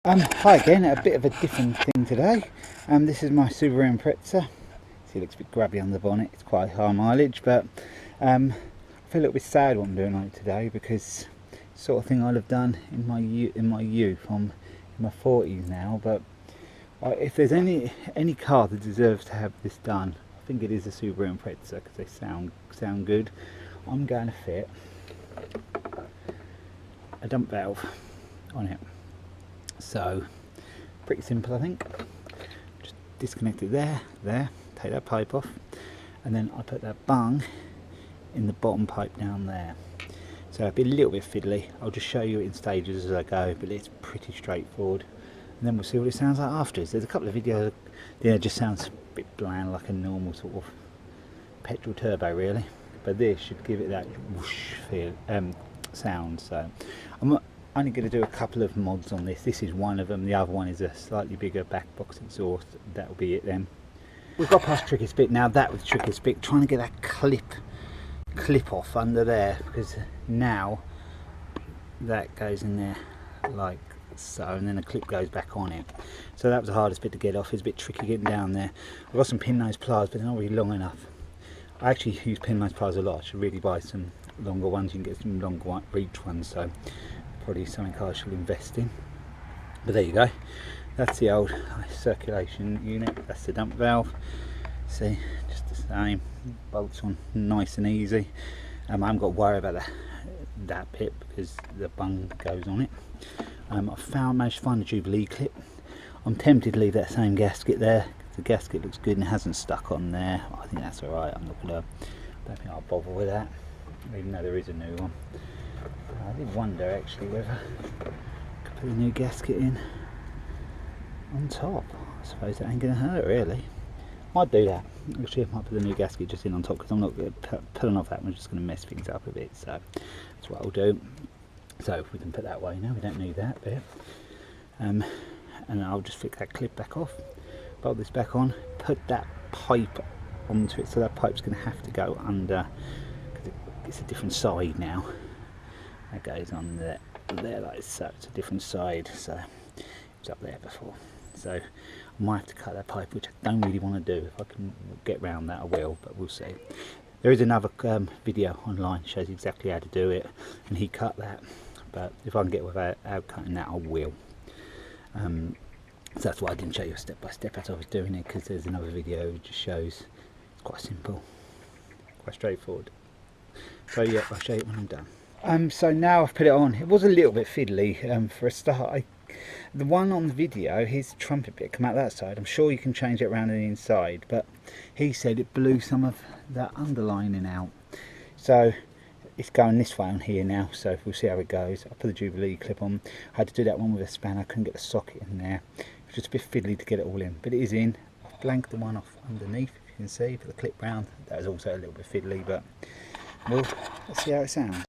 Hi again, a bit of a different thing today. This is my Subaru Impreza. See, it looks a bit grubby on the bonnet, it's quite high mileage, but I feel a little bit sad what I'm doing on it today, because it's the sort of thing I'd have done in my youth. I'm in my 40s now, but if there's any car that deserves to have this done, I think it is a Subaru Impreza, because they sound good. I'm going to fit a dump valve on it. So pretty simple, I think. Just disconnect it there, take that pipe off, and then I put that bung in the bottom pipe down there. So it'll be a little bit fiddly. I'll just show you it in stages as I go, but it's pretty straightforward. And then we'll see what it sounds like afterwards. There's a couple of videos, it just sounds a bit bland, like a normal sort of petrol turbo really. But this should give it that whoosh feel, sound. So I'm only going to do a couple of mods on this. This is one of them. The other one is a slightly bigger back box exhaust. That'll be it then. We've got past the trickiest bit now. That was the trickiest bit, trying to get that clip off under there, because now that goes in there like so, and then the clip goes back on it. So that was the hardest bit to get off. It's a bit tricky getting down there. I've got some pin nose pliers, but they're not really long enough. I actually use pin nose pliers a lot. I should really buy some longer ones. You can get some longer reach ones, so probably something I should invest in. But there you go, that's the old circulation unit. That's the dump valve. See, just the same, bolts on nice and easy. I haven't got to worry about that bit because the bung goes on it. I managed to find a Jubilee clip. I'm tempted to leave that same gasket there. The gasket looks good and it hasn't stuck on there. I think that's alright. I don't think I'll bother with that, even though there is a new one. I did wonder actually whether I could put a new gasket in on top. I suppose that ain't going to hurt really. Might do that. Actually, I might put the new gasket just in on top, because I'm not pulling off that one, just going to mess things up a bit. So that's what I'll do. So we can put that away now, we don't need that bit. And I'll just flick that clip back off, bolt this back on, put that pipe onto it. So that pipe's going to have to go under, because it's a different side now. That goes on there like so. It's a different side, so it was up there before. So I might have to cut that pipe, which I don't really want to do. If I can get around that I will, but we'll see. There is another video online that shows exactly how to do it, and he cut that, but if I can get without cutting that I will. So that's why I didn't show you step by step as I was doing it, because there's another video which just shows it's quite simple, quite straightforward. So yeah, I'll show you when I'm done. So now I've put it on. It was a little bit fiddly for a start. The one on the video, his trumpet bit come out that side. I'm sure you can change it around on the inside, but he said it blew some of that underlining out. So it's going this way on here now, so we'll see how it goes. I put the Jubilee clip on. I had to do that one with a spanner. I couldn't get the socket in there. It was just a bit fiddly to get it all in, but it is in. I've blanked the one off underneath, if you can see, for the clip round. That was also a little bit fiddly, but well, let's see how it sounds.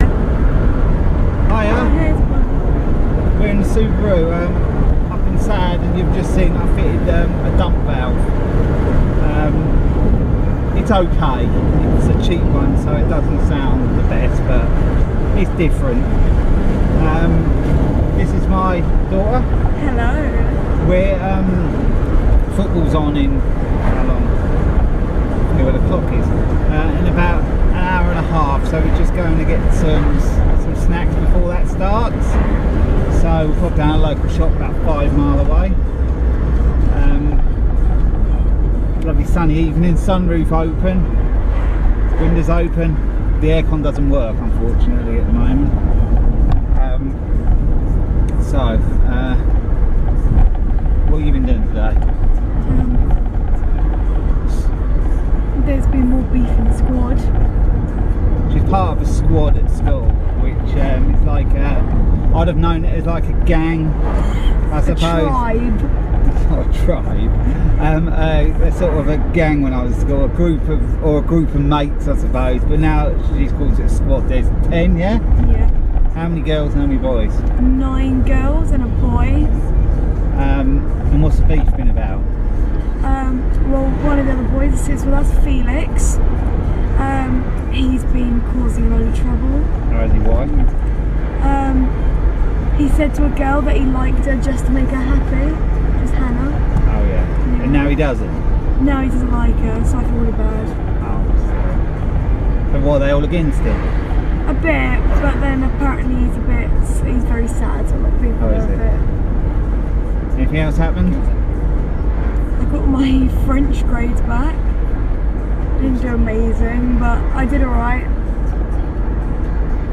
Hiya, we're in the Subaru, up in Sad, and you've just seen I fitted a dump valve. It's okay, it's a cheap one, so it doesn't sound the best, but it's different. This is my daughter. Hello. We're football's on in how long? I don't know where the clock is. In about an hour and a half, so we're just going to get some snacks before that starts. So we'll pop down a local shop about 5 miles away. Lovely sunny evening, sunroof open, windows open. The aircon doesn't work unfortunately at the moment. What have you been doing today? There's been more beef in the squad. She's part of a squad at school, which is like I'd have known it as like a gang, I suppose. A tribe. Not a tribe. A sort of a gang when I was at school, a group of mates, I suppose. But now she calls it a squad. There's 10, yeah. Yeah. How many girls and how many boys? 9 girls and a boy. And what's the beef been about? Well, one of the other boys that sits with us, Felix, he's been causing a load of trouble. How is he? Why? He said to a girl that he liked her just to make her happy. Just Hannah. Oh yeah. And now he doesn't? No, he doesn't like her, so I feel really bad. Oh, so what, are they all against him? A bit, but then apparently he's very sad, so a lot of people Oh, are is a it? bit. Anything else happened? I got my French grades back. I didn't do amazing, but I did alright.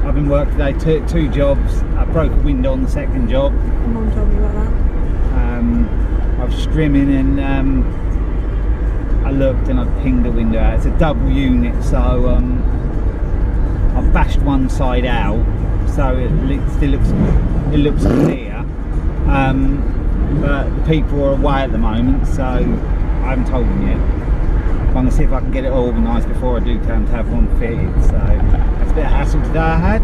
I've been working today, two jobs. I broke a window on the second job. My mum told me about that. I was strimming and I looked and I pinged the window out. It's a double unit, so I bashed one side out, so it still looks clear. But the people are away at the moment, so I haven't told them yet. I'm going to see if I can get it organised before I do come to have one fitted. So that's a bit of hassle today I had,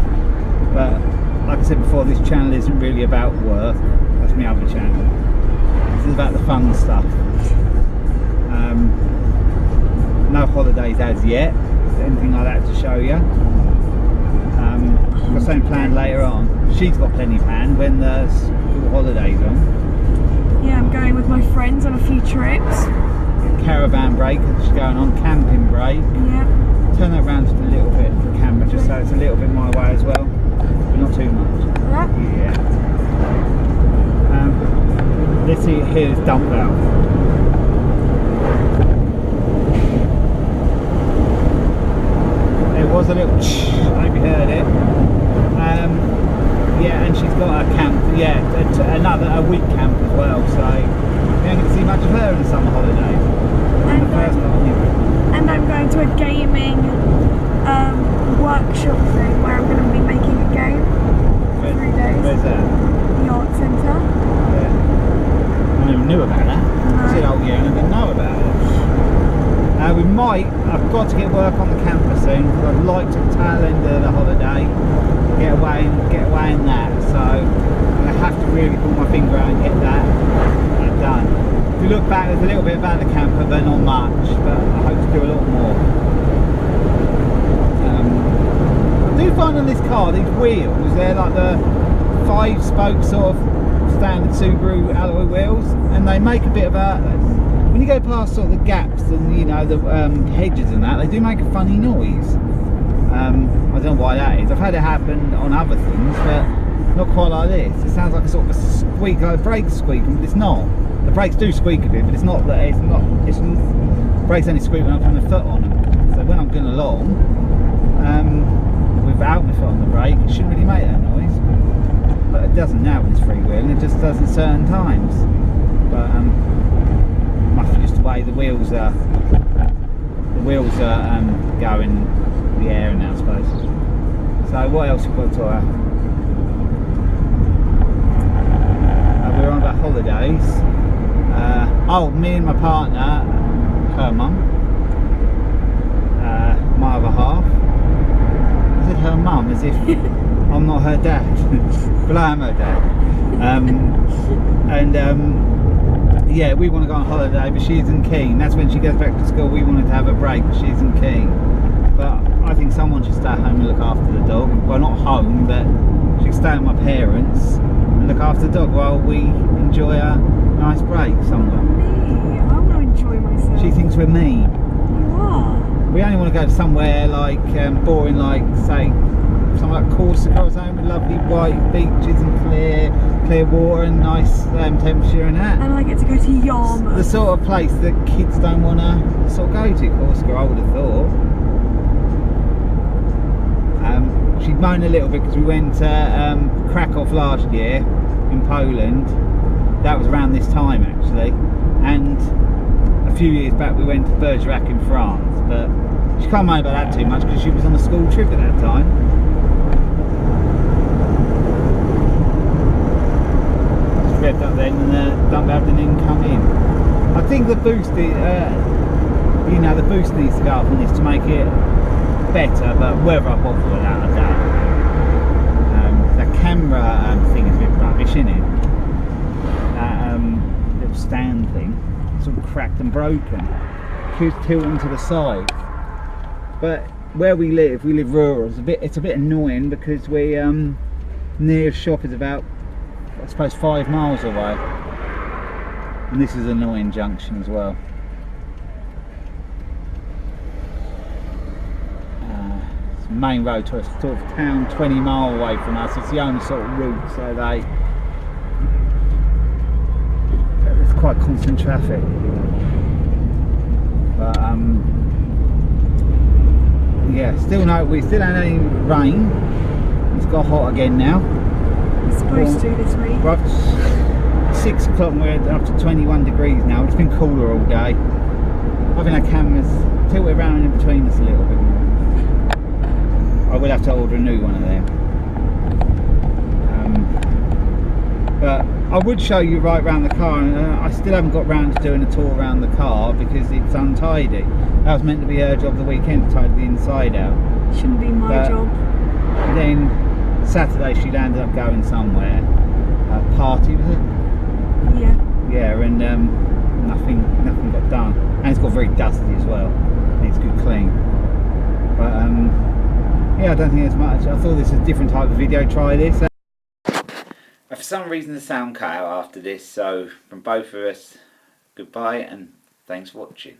but like I said before, this channel isn't really about work. That's my other channel. This is about the fun stuff. No holidays as yet, anything like that to show you. I've got something planned later on. She's got plenty planned when the school holidays on. Yeah, I'm going with my friends on a few trips. Caravan break, she's going on, camping break. Yeah. Turn that round just a little bit for the camera, just so it's a little bit my way as well, but not too much. Yeah. This here is dump valve. There was a little I hope you heard it. Yeah, and she's got a camp, a week camp as well, so you don't get to see much of her in the summer holidays. And I'm going to a gaming workshop thing where I'm going to be making a game for 3 days. Where's that? The art centre. Yeah. I never knew about that. No. I said, oh yeah, I didn't know about it. I've got to get work on the camper soon, because I'd like to tail end of the holiday, get away in that, so I'm going to have to really pull my finger out and get that done. If you look back, there's a little bit about the camper, but not much, but I hope to do a lot more. I do find on this car, these wheels, they're like the 5-spoke sort of standard Subaru alloy wheels, and they make a bit of a, when you go past sort of the gaps and the hedges and that, they do make a funny noise. I don't know why that is. I've had it happen on other things, but not quite like this. It sounds like a sort of a squeak, like a brake squeaking, but it's not. The brakes do squeak a bit, but it's not that. Brakes only squeak when I'm putting the foot on them. So when I'm going along, without my foot on the brake, it shouldn't really make that noise. But it doesn't now when it's freewheeling. It just does at certain times. But must be just the way the wheels are. Going the air now, I suppose. So what else have we got to talk about? We're on about holidays. Me and my partner, her mum, my other half. I said her mum as if I'm not her dad, but I am her dad. Yeah, we want to go on holiday, but she isn't keen. That's when she goes back to school. We wanted to have a break, but she isn't keen. But I think someone should stay at home and look after the dog. Well, not home, but she can stay with my parents and look after the dog while we enjoy a nice break somewhere. Me? I want to enjoy myself. She thinks we're mean. You are. We only want to go to somewhere like boring, like say somewhere like Corsica or something with lovely white beaches and clear water and nice temperature and that. And I get to go to Yarmouth. The sort of place that kids don't want to sort of go to. Corsica, I would have thought. She'd moan a little bit because we went to Krakow last year in Poland. That was around this time actually, and a few years back we went to Bergerac in France, but she can't moan about that too much because she was on a school trip at that time. She revved up then and the dump valve didn't come in. I think the boost, the boost needs to go up on this to make it better, but whether I bother with that, I don't. The camera thing is a bit rubbish, isn't it? That little stand thing, it's all cracked and broken. Keeps tilting to the side. But where we live rural. It's a bit annoying because we nearest shop is about I suppose 5 miles away. And this is an annoying junction as well. It's the main road to a sort of town 20 mile away from us. It's the only sort of route, so there's quite constant traffic. But yeah, we still haven't any rain. It's got hot again now. It's supposed to this week. We're up to 6 o'clock and we're up to 21 degrees now. It's been cooler all day. I think our cameras tilted around in between us a little bit. I will have to order a new one of them. But I would show you right round the car, and I still haven't got round to doing a tour around the car because it's untidy. That was meant to be her job the weekend, to tidy the inside out. Shouldn't be my job. Then Saturday she ended up going somewhere. A party, was it? Yeah. Yeah, and nothing got done. And it's got very dusty as well. Needs good clean. But yeah, I don't think there's much. I thought this was a different type of video. Try this. For some reason the sound cut out after this, so from both of us, goodbye and thanks for watching.